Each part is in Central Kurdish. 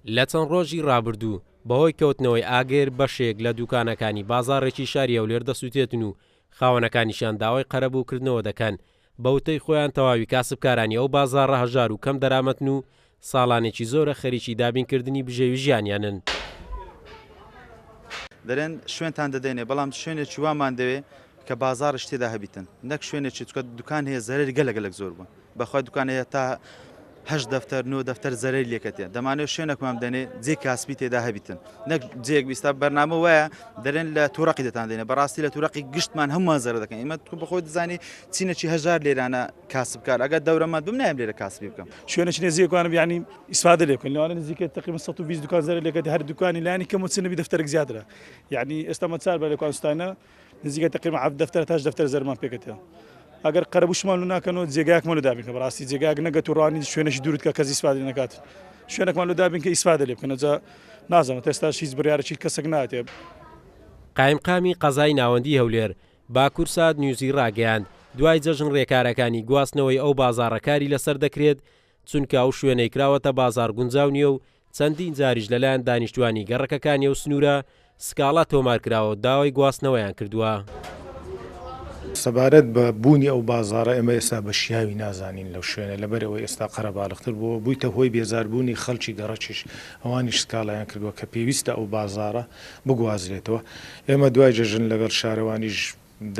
لە چەند ڕۆژی ڕابردوو بەهۆی کەوتنەوەی ئاگر بەشێک لە دوکانەکانی بازاڕێکی شاری هەولێر دەسووتێتن و خاوەنەکانیشان داوای قەرەبووکردنەوە دەکەن بەوتەی خۆیان تەواوی کاسبکارانی ئەو بازاڕە هەژار و کەم دەرامەتن و ساڵانێکی زۆرە خەریکی دابینکردنی بژێوی ژیانیانن. دەرێن شوێنتان دەدەێنێ بەڵام شوێنێکی وامان دەوێ کە بازارش تێدا هەبیتن نەک شوێنێکی چکە دوکان هەیە زەرری گەلەگەلک زۆر بوون بەخوای دوکان هەیە تا 8 دەفتەر 9 دەفتەر زەرری لێکەتێ دەمانێت شوێنێکمان دەنێ جێ کاسبی تێدا هەبیتن نەک جێک بیستا بەرنامە وایە دەرێن لە تووڕقی دەتان دێنێ بەڕاستی لە تووڕقی گشتمان هەمووان زەرە دەکەن ئێمە بەخۆی دەزانی چینەکی هەژار لێرانە کاسبکار ئەگەر دەورەمەند بم نایم لێرە کاسبی بکەم شوێنێکی نزیکوانم یعنی ئیسفادە لێ بکەن لەوانە نزیکە تقریبا 120 دوکان زەرە لێکەتی هەر دوکانی لانی کەم و چنەبی دەفتەرێک زیاترە یعنی ئێستا مەچار بە لەکوانستانە نزیکە تقریبا 7 دەفتەر تا 8 دەفتەر زەرمان پێکەتەوە ئەگەر قەرەبووشمان لە ناکەنەوە جێگایەکمان لە دابین کە بەڕاستی جێگایەک نەگەت و ڕوانی شوێنێکی دوورت کە کەس ئیسفادە نەکات شوێنێکمان لە دابین کە ئیسفادە لێ بکەن جا نازانم ئێستا هیچ بڕیارێکی کەسێک ناتێ. قایمقامی قەزای ناوەندی هەولێر باکورسات نیوزی ڕاگەیاند دوای جەژن ڕێکارەکانی گواستنەوەی ئەو بازاڕەکاری لەسەر دەکرێت چونکە ئەو شوێنەی کراوەتە بازار گونجاو نییە و چەندین جاریش لەلایەن دانیشتوانی گەڕەکەکانی ئەو سنوورە سکاڵا تۆمارکراوە داوای گواستنەوەیان کردووە. سەبارەت بە بوونی ئەو بازاڕە ئێمە ئێستا بە شیاوی نازانین لەو شوێنە لەبەرەوەی ئێستا قەرەباڵغتر بووە بوویتە هۆی بێزاربوونی خەڵکی گەڕەکیش ئەوانیش سکاڵایان کردووە کە پێویستە ئەو بازاڕە بگوازرێتەوە. ئێمە دوای جەژن لەگەڵ شارەوانیش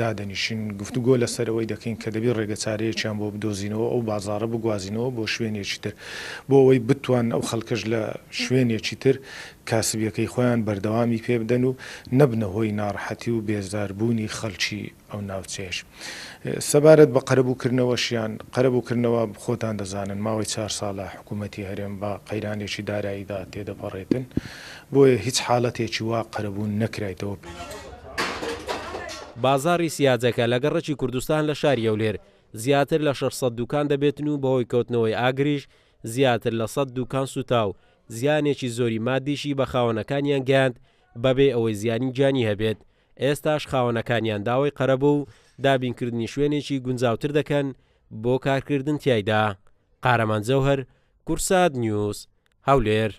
دادەنیشین گفتوگۆ لەسەرەوەی دەکەین کە دەبێت ڕێگەچارەیەکیان بۆ بدۆزینەوە ئەو بازاڕە بگوازینەوە بۆ شوێنێکی تر بۆ ئەوەی بتوان ئەو خەڵکەش لە شوێنێکی تر کاسبیەکەی خۆیان بەردەوامی پێ بدەن و نەبنە هۆی ناڕەحەتی و بێزاربوونی خەڵکی ئەو ناوچەیەش. سەبارەت بە قەرەبووکردنەوەشیان قەرەبووکردنەوە خۆتان دەزانن ماوەی 4 ساڵە حکوومەتی هەرێم بە قەیرانێکی داراییدا تێدەپەڕێتن بۆیە هیچ حاڵەتێکی وا قەرەبوون نەکرایتەوە. بازاری سیاجەکە لە گەڕەکی کوردستان لە شاری هەولێر زیاتر لە 600 دوکان دەبێتن و بەهۆی کەوتنەوەی ئاگریش زیاتر لە 100 دوکان سوتاو زیانێکی زۆری مادیشی بە خاوەنەکانیان گەیاند بەبێ ئەوەی زیانی جانی هەبێت. ئێستاش خاوەنەکانیان داوای قەرەبوو و دابینکردنی شوێنێکی گونجاوتر دەکەن بۆ کارکردن تیایدا. قارەمان جەوهەر، کورسات نیوز، هەولێر.